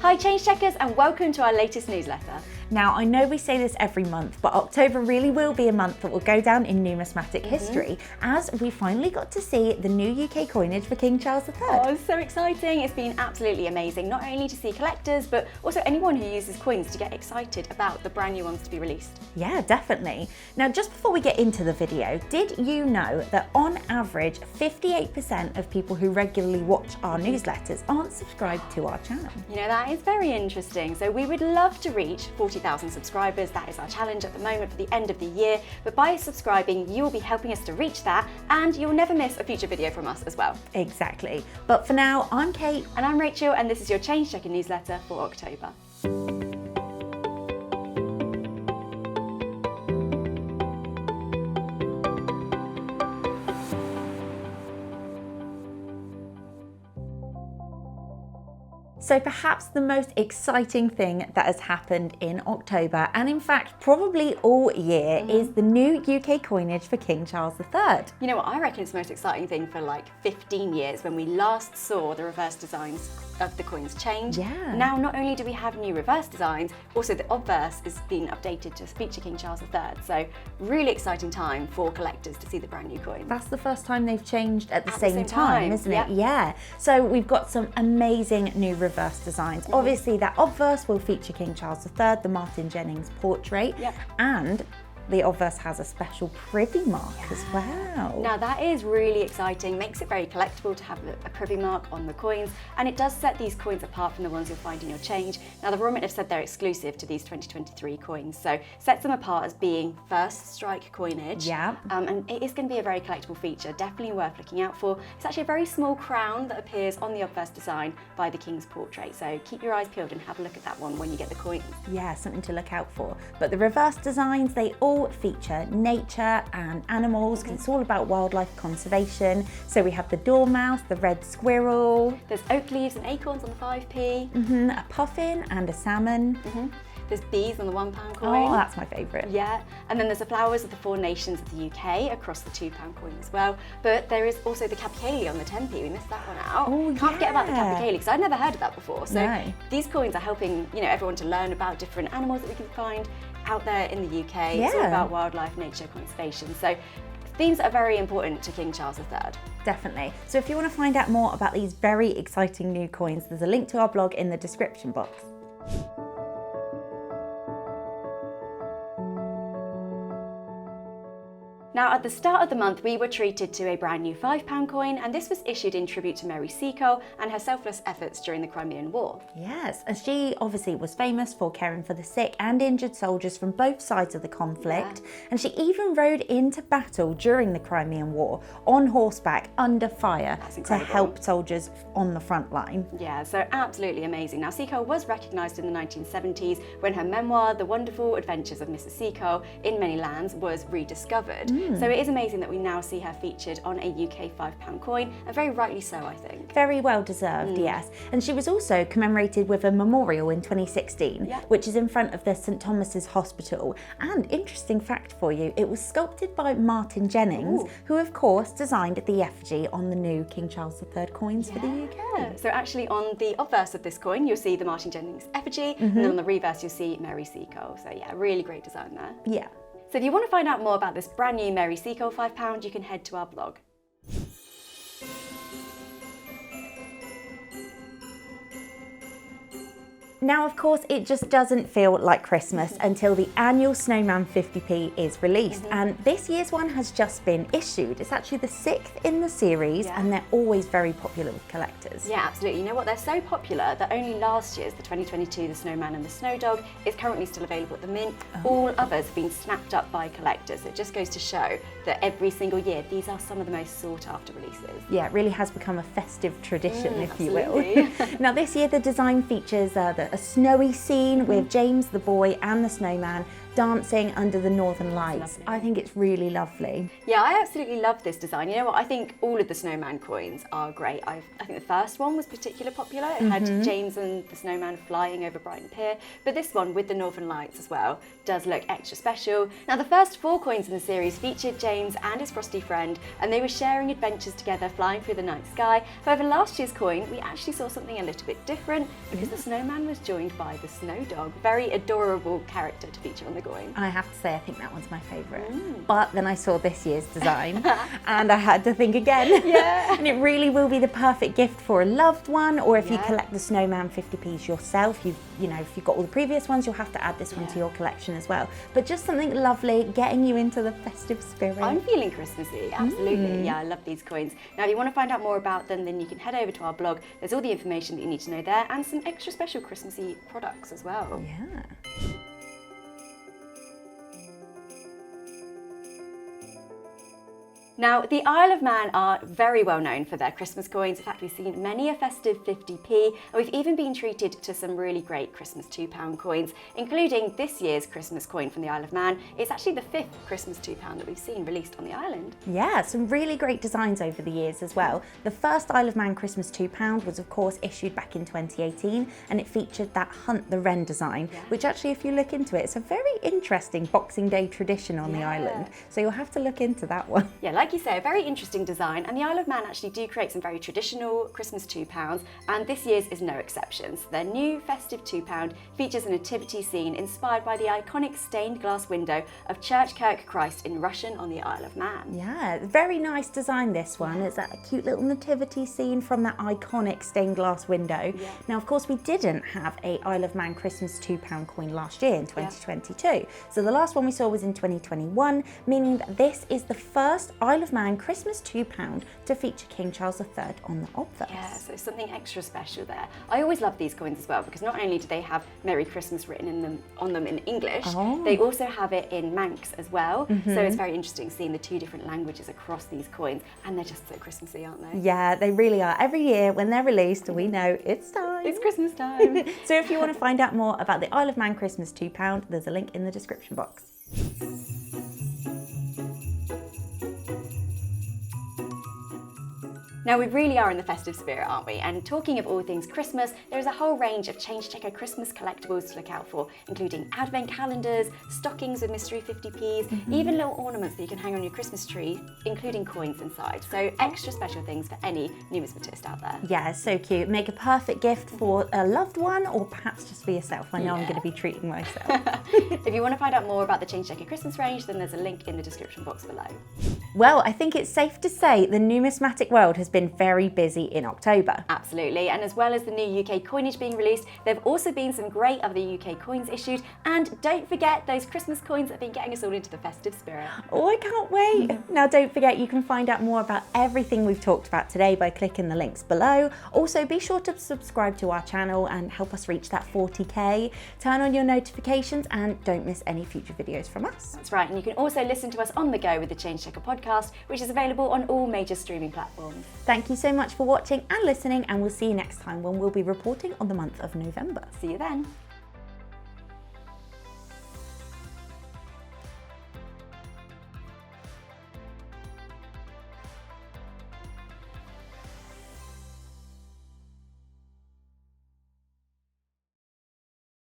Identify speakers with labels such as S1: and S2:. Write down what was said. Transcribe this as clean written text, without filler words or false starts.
S1: Hi Change Checkers, and welcome to our latest newsletter.
S2: Now, I know we say this every month, but October really will be a month that will go down in numismatic history, as we finally got to see the new UK coinage for King Charles III.
S1: Oh, it's so exciting. It's been absolutely amazing, not only to see collectors, but also anyone who uses coins to get excited about the brand new ones to be released.
S2: Yeah, definitely. Now, just before we get into the video, did you know that on average, 58% of people who regularly watch our newsletters aren't subscribed to our channel?
S1: You know, that is very interesting. So we would love to reach 40,000 subscribers. That is our challenge at the moment for the end of the year. But by subscribing, you will be helping us to reach that, and you'll never miss a future video from us as well.
S2: Exactly. But for now, I'm Kate.
S1: And I'm Rachel, and this is your Change Checker newsletter for October.
S2: So perhaps the most exciting thing that has happened in October, and in fact probably all year, is the new UK coinage for King Charles III.
S1: You know what, I reckon it's the most exciting thing for like 15 years when we last saw the reverse designs of the coins change.
S2: Yeah.
S1: Now, not only do we have new reverse designs, also the obverse is being updated to feature King Charles III. So really exciting time for collectors to see the brand new coin.
S2: That's the first time they've changed at the same time, isn't
S1: Yep.
S2: it? Yeah. So we've got some amazing new reverse designs. Obviously that obverse will feature King Charles III, the Martin Jennings portrait, and the obverse has a special privy mark as well.
S1: Now that is really exciting, makes it very collectible to have a privy mark on the coins, and it does set these coins apart from the ones you'll find in your change. Now the Royal Mint have said they're exclusive to these 2023 coins, so sets them apart as being first strike coinage.
S2: Yeah.
S1: And it is going to be a very collectible feature, definitely worth looking out for. It's actually a very small crown that appears on the obverse design by the King's portrait, so keep your eyes peeled and have a look at that one when you get the coins.
S2: Yeah, something to look out for. But the reverse designs, they all feature nature and animals, because it's all about wildlife conservation. So we have the dormouse, the red squirrel.
S1: There's oak leaves and acorns on the 5p.
S2: A puffin and a salmon.
S1: There's bees on the £1 coin.
S2: Oh, that's my favourite.
S1: Yeah, and then there's the flowers of the 4 nations of the UK across the £2 coin as well. But there is also the capercaillie on the 10p. We missed that one out.
S2: Oh,
S1: Can't forget about the
S2: yeah.
S1: capercaillie, because I'd never heard of that before. So
S2: No.
S1: these coins are helping, you know, everyone to learn about different animals that we can find out there in the UK. It's all
S2: Yeah.
S1: about wildlife, nature, conservation. So themes are very important to King Charles III.
S2: Definitely. So if you want to find out more about these very exciting new coins, there's a link to our blog in the description box.
S1: Now, at the start of the month, we were treated to a brand new £5 coin, and this was issued in tribute to Mary Seacole and her selfless efforts during the Crimean War.
S2: Yes, and she obviously was famous for caring for the sick and injured soldiers from both sides of the conflict. And she even rode into battle during the Crimean War on horseback under fire to help soldiers on the front line.
S1: Yeah, so absolutely amazing. Now, Seacole was recognised in the 1970s when her memoir, The Wonderful Adventures of Mrs. Seacole in Many Lands, was rediscovered. So it is amazing that we now see her featured on a UK £5 coin, and very rightly so, I think.
S2: Very well deserved, yes. And she was also commemorated with a memorial in 2016, which is in front of the St Thomas's Hospital. And interesting fact for you, it was sculpted by Martin Jennings, who of course designed the effigy on the new King Charles III coins for the UK.
S1: So actually on the obverse of this coin, you'll see the Martin Jennings effigy, and then on the reverse you'll see Mary Seacole. So yeah, really great design there.
S2: Yeah.
S1: So if you want to find out more about this brand new Mary Seacole £5, you can head to our blog.
S2: Now, of course, it just doesn't feel like Christmas until the annual Snowman 50p is released. And this year's one has just been issued. It's actually the 6th in the series, and they're always very popular with collectors.
S1: Yeah, absolutely. You know what? They're so popular that only last year's, the 2022, the Snowman and the Snow Dog, is currently still available at the Mint. All others have been snapped up by collectors. It just goes to show that every single year, these are some of the most sought after releases.
S2: Yeah, it really has become a festive tradition, if you will. Now, this year the design features a snowy scene with James the boy and the snowman dancing under the northern lights. I think it's really lovely.
S1: Yeah, I absolutely love this design. You know what, I think all of the snowman coins are great. I think the first one was particularly popular. It had James and the snowman flying over Brighton Pier, but this one with the northern lights as well does look extra special. Now, the first 4 coins in the series featured James and his frosty friend, and they were sharing adventures together flying through the night sky. However, last year's coin, we actually saw something a little bit different because the snowman was joined by the snow dog. Very adorable character to feature on the coin.
S2: I have to say, I think that one's my favourite. But then I saw this year's design and I had to think again.
S1: Yeah.
S2: And it really will be the perfect gift for a loved one, or if you collect the Snowman 50p's yourself, if you've got all the previous ones, you'll have to add this one to your collection as well. But just something lovely, getting you into the festive spirit.
S1: I'm feeling Christmassy, absolutely. Yeah, I love these coins. Now, if you want to find out more about them, then you can head over to our blog. There's all the information that you need to know there, and some extra special Christmassy products as well.
S2: Yeah.
S1: Now, the Isle of Man are very well known for their Christmas coins. In fact, we've seen many a festive 50p, and we've even been treated to some really great Christmas £2 coins, including this year's Christmas coin from the Isle of Man. It's actually the 5th Christmas £2 that we've seen released on the island.
S2: Yeah, some really great designs over the years as well. The first Isle of Man Christmas £2 was, of course, issued back in 2018, and it featured that Hunt the Wren design, which actually, if you look into it, it's a very interesting Boxing Day tradition on the island. So you'll have to look into that one.
S1: Yeah, like you say, a very interesting design, and the Isle of Man actually do create some very traditional Christmas £2, and this year's is no exception. So their new festive £2 features a nativity scene inspired by the iconic stained glass window of Church Kirk Christ in Russian on the Isle of Man.
S2: Yeah, very nice design, this one. It's that cute little nativity scene from that iconic stained glass window.
S1: Yeah.
S2: Now, of course, we didn't have a Isle of Man Christmas £2 coin last year in 2022. So the last one we saw was in 2021, meaning that this is the first Isle of Man Christmas £2 to feature King Charles III on the obverse.
S1: Yeah, so something extra special there. I always love these coins as well, because not only do they have Merry Christmas written on them in English, they also have it in Manx as well. So it's very interesting seeing the 2 different languages across these coins, and they're just so Christmassy, aren't they?
S2: Yeah, they really are. Every year when they're released, we know it's time.
S1: It's Christmas time.
S2: So if you want to find out more about the Isle of Man Christmas £2, there's a link in the description box.
S1: Now, we really are in the festive spirit, aren't we? And talking of all things Christmas, there is a whole range of Change Checker Christmas collectibles to look out for, including advent calendars, stockings with mystery 50p's, even little ornaments that you can hang on your Christmas tree, including coins inside. So extra special things for any numismatist out there.
S2: Yeah, so cute. Make a perfect gift for a loved one, or perhaps just for yourself. I know I'm going to be treating myself.
S1: If you want to find out more about the Change Checker Christmas range, then there's a link in the description box below.
S2: Well, I think it's safe to say the numismatic world has been very busy in October.
S1: Absolutely, and as well as the new UK coinage being released, there have also been some great other UK coins issued, and don't forget those Christmas coins that have been getting us all into the festive spirit.
S2: Oh, I can't wait. Now, don't forget, you can find out more about everything we've talked about today by clicking the links below. Also, be sure to subscribe to our channel and help us reach that 40k. Turn on your notifications and don't miss any future videos from us.
S1: That's right, and you can also listen to us on the go with the Change Checker podcast, which is available on all major streaming platforms.
S2: Thank you so much for watching and listening, and we'll see you next time when we'll be reporting on the month of November.
S1: See you then.